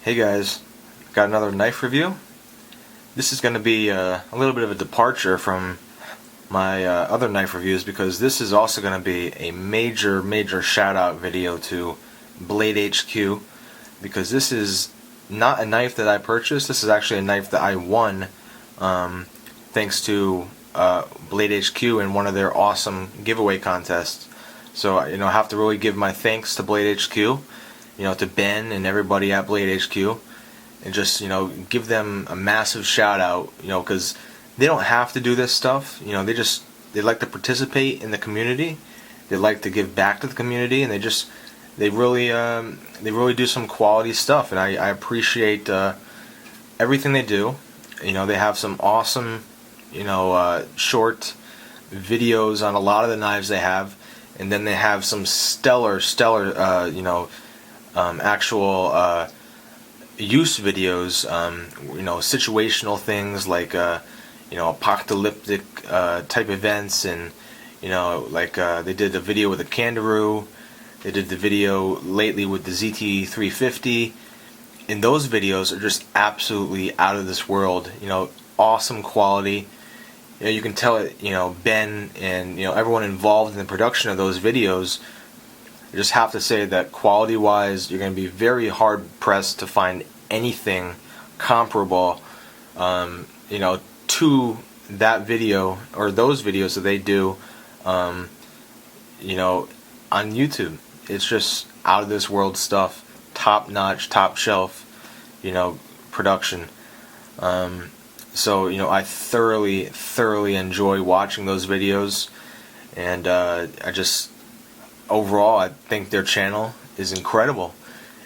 Hey guys, got another knife review. This is going to be a little bit of a departure from my other knife reviews because this is also going to be a major shout out video to BladeHQ, because this is not a knife that I purchased. This is actually a knife that I won thanks to BladeHQ in one of their awesome giveaway contests. So I have to really give my thanks to BladeHQ, to Ben and everybody at BladeHQ, and just give them a massive shout out, because they don't have to do this stuff. They like to participate in the community. They like to give back to the community, and they really do some quality stuff, and I appreciate everything they do. They have some awesome short videos on a lot of the knives they have, and then they have some stellar actual use videos, situational things like apocalyptic type events, and they did a video with a kangaroo. They did the video lately with the ZT350, and those videos are just absolutely out of this world. Awesome quality. You can tell it. Ben and everyone involved in the production of those videos. I just have to say that quality-wise, you're going to be very hard-pressed to find anything comparable, to that video or those videos that they do, on YouTube. It's just out-of-this-world stuff, top-notch, top-shelf, production. So I thoroughly enjoy watching those videos, and overall, I think their channel is incredible.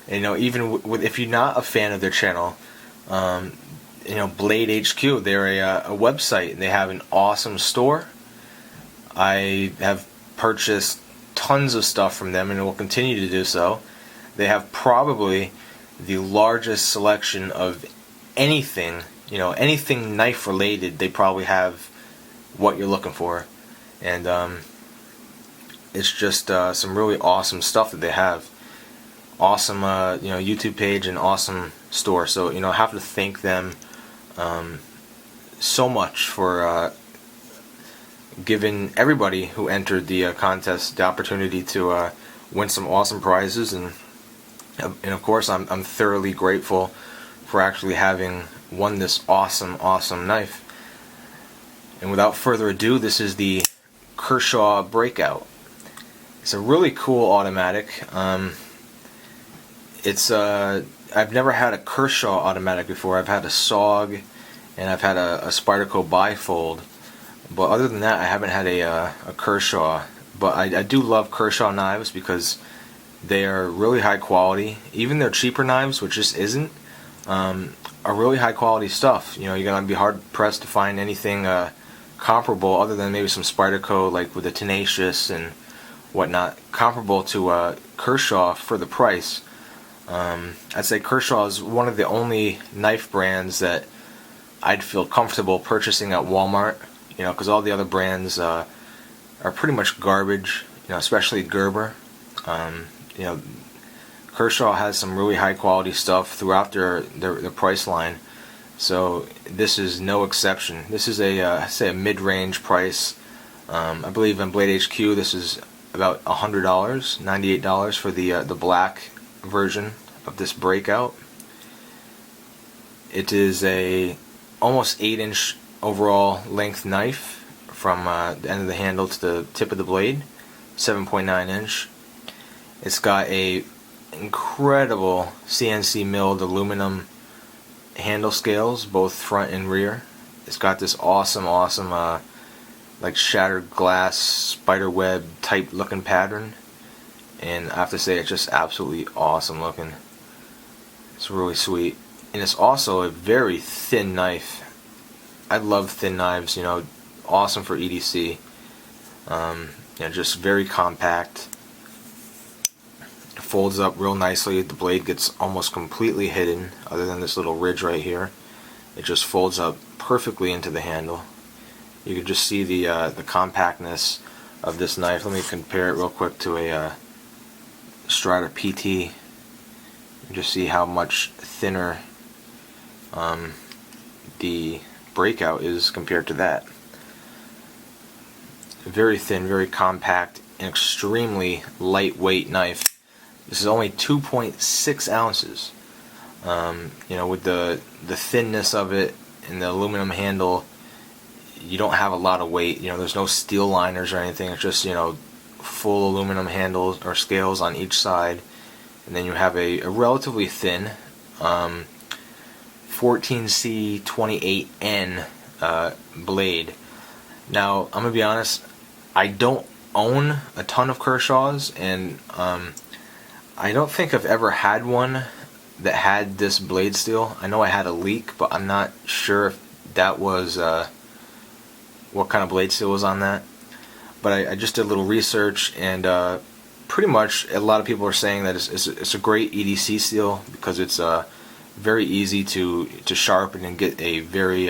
And, even if you're not a fan of their channel, BladeHQ, they're a website, and they have an awesome store. I have purchased tons of stuff from them, and will continue to do so. They have probably the largest selection of anything, anything knife related. They probably have what you're looking for, and it's just some really awesome stuff that they have. Awesome, YouTube page and awesome store. So I have to thank them so much for giving everybody who entered the contest the opportunity to win some awesome prizes, and of course I'm thoroughly grateful for actually having won this awesome knife. And without further ado, this is the Kershaw Breakout. It's a really cool automatic. I've never had a Kershaw automatic before. I've had a SOG, and I've had a Spyderco bifold, but other than that, I haven't had a Kershaw. But I do love Kershaw knives because they are really high quality. Even their cheaper knives, which just isn't, are really high quality stuff. You're gonna be hard pressed to find anything comparable, other than maybe some Spyderco, like with the Tenacious and whatnot, comparable to Kershaw for the price. I'd say Kershaw is one of the only knife brands that I'd feel comfortable purchasing at Walmart, because all the other brands are pretty much garbage, especially Gerber. Kershaw has some really high quality stuff throughout their price line, so this is no exception. This is a mid-range price. I believe on BladeHQ this is about $100, $98 for the black version of this Breakout. It is a almost 8-inch overall length knife from the end of the handle to the tip of the blade, 7.9 inch. It's got a incredible CNC milled aluminum handle scales, both front and rear. It's got this awesome like shattered glass spider web type looking pattern, and I have to say it's just absolutely awesome looking. It's really sweet, and it's also a very thin knife. I love thin knives, awesome for EDC. Just very compact. It folds up real nicely. The blade gets almost completely hidden, other than this little ridge right here. It just folds up perfectly into the handle. You can just see the compactness of this knife. Let me compare it real quick to a Strata PT. Just see how much thinner the Breakout is compared to that. Very thin, very compact, and extremely lightweight knife. This is only 2.6 ounces. You know, with the thinness of it and the aluminum handle, you don't have a lot of weight. You know, there's no steel liners or anything. It's just, you know, full aluminum handles or scales on each side, and then you have a relatively thin 14C28N blade. Now, I'm gonna be honest, I don't own a ton of Kershaws, and I don't think I've ever had one that had this blade steel. I know I had a leak, but I'm not sure if that was what kind of blade steel was on that. But I just did a little research, and pretty much a lot of people are saying that it's a great EDC steel because it's very easy to sharpen and get a very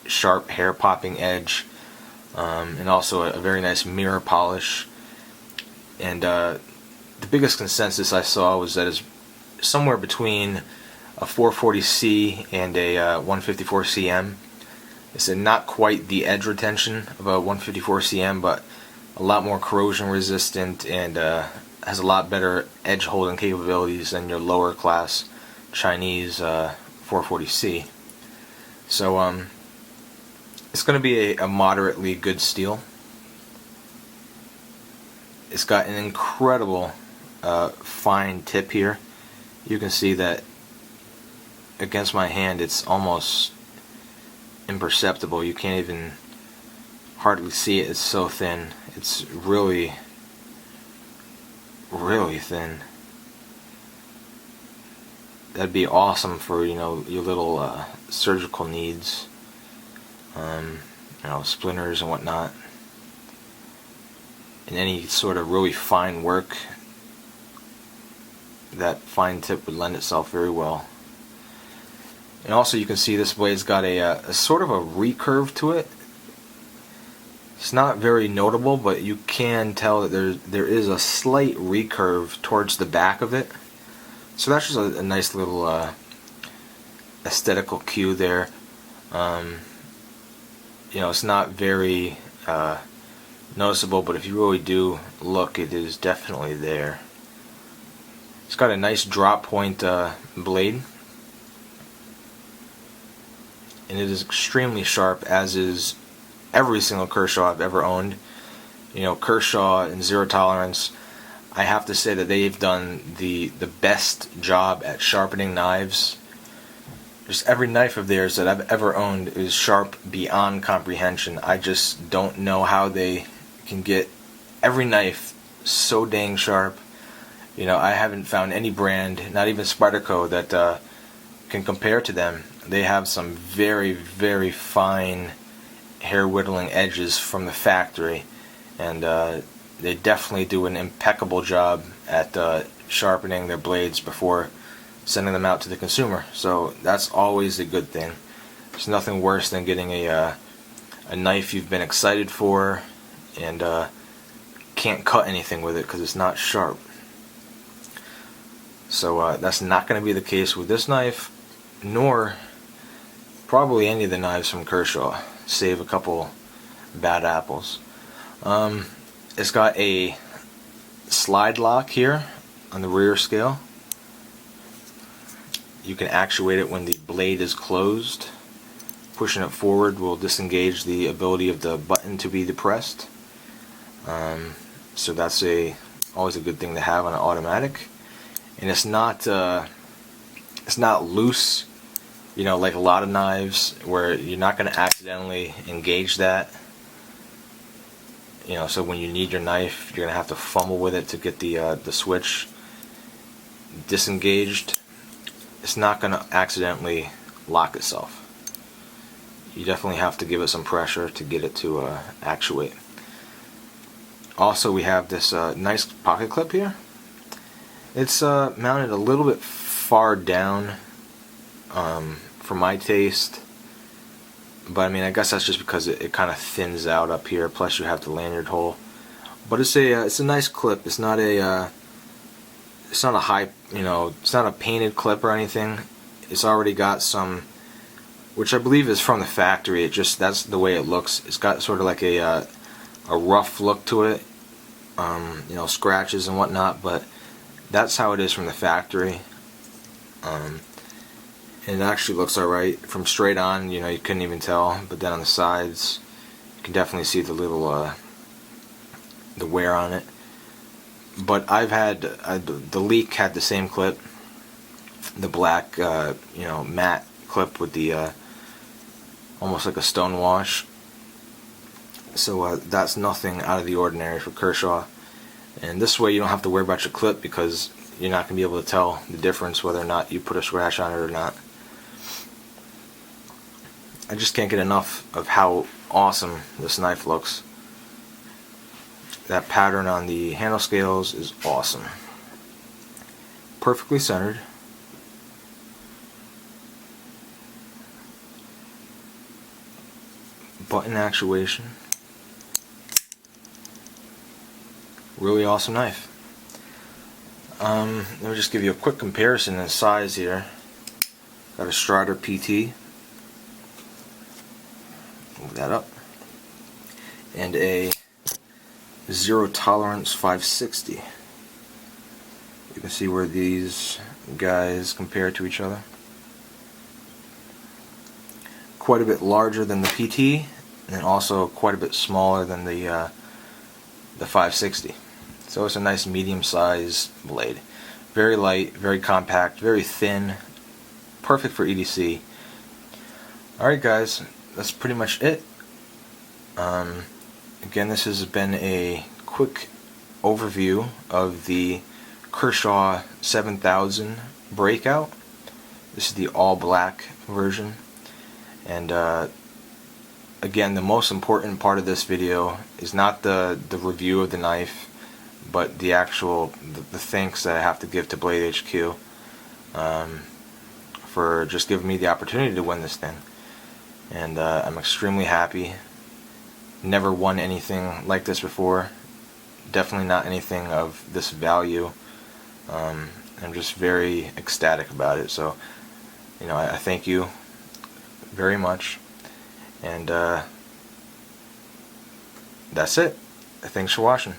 sharp hair popping edge, and also a very nice mirror polish. And the biggest consensus I saw was that it's somewhere between a 440C and a 154CM. It's not quite the edge retention of a 154CM, but a lot more corrosion resistant, and has a lot better edge holding capabilities than your lower class Chinese 440C. So it's going to be a moderately good steel. It's got an incredible fine tip here. You can see that against my hand it's almost imperceptible. You can't even hardly see it. It's so thin. It's really, really thin. That'd be awesome for, you know, your little surgical needs, you know, splinters and whatnot, and any sort of really fine work. That fine tip would lend itself very well. And also, you can see this blade's got a sort of a recurve to it. It's not very notable, but you can tell that there is a slight recurve towards the back of it. So that's just a nice little aesthetical cue there. You know, it's not very noticeable, but if you really do look, it is definitely there. It's got a nice drop point blade, and it is extremely sharp, as is every single Kershaw I've ever owned. You know, Kershaw and Zero Tolerance, I have to say that they've done the best job at sharpening knives. Just every knife of theirs that I've ever owned is sharp beyond comprehension. I just don't know how they can get every knife so dang sharp. You know, I haven't found any brand, not even Spyderco, that can compare to them. They have some very, very fine hair whittling edges from the factory, and they definitely do an impeccable job at sharpening their blades before sending them out to the consumer. So that's always a good thing. There's nothing worse than getting a knife you've been excited for and can't cut anything with it because it's not sharp. So that's not going to be the case with this knife, nor probably any of the knives from Kershaw, save a couple bad apples. It's got a slide lock here on the rear scale. You can actuate it when the blade is closed. Pushing it forward will disengage the ability of the button to be depressed. So that's always a good thing to have on an automatic. And it's not loose, you know, like a lot of knives where you're not going to accidentally engage that. You know, so when you need your knife, you're going to have to fumble with it to get the switch disengaged. It's not going to accidentally lock itself. You definitely have to give it some pressure to get it to actuate. Also, we have this nice pocket clip here. It's mounted a little bit far down for my taste, but I mean, I guess that's just because it kind of thins out up here. Plus, you have the lanyard hole. But it's a nice clip. It's not it's not a high, it's not a painted clip or anything. It's already got some, which I believe is from the factory. That's the way it looks. It's got sort of like a rough look to it, scratches and whatnot, but that's how it is from the factory. And it actually looks alright. From straight on, you couldn't even tell, but then on the sides, you can definitely see the little, the wear on it. But I've had, the Leak had the same clip, the black, matte clip with the, almost like a stone wash. So that's nothing out of the ordinary for Kershaw. And this way you don't have to worry about your clip, because you're not going to be able to tell the difference whether or not you put a scratch on it or not. I just can't get enough of how awesome this knife looks. That pattern on the handle scales is awesome. Perfectly centered. Button actuation. Really awesome knife. Let me just give you a quick comparison in size here. Got a Strider PT. Move that up. And a Zero Tolerance 560. You can see where these guys compare to each other. Quite a bit larger than the PT, and also quite a bit smaller than the 560. So it's a nice medium-sized blade. Very light, very compact, very thin, perfect for EDC. Alright guys, that's pretty much it. Again, this has been a quick overview of the Kershaw 7000 Breakout. This is the all black version. And again, the most important part of this video is not the review of the knife, but the actual the thanks that I have to give to BladeHQ for just giving me the opportunity to win this thing. And I'm extremely happy. Never won anything like this before. Definitely not anything of this value. I'm just very ecstatic about it. So, I thank you very much. And that's it. Thanks for watching.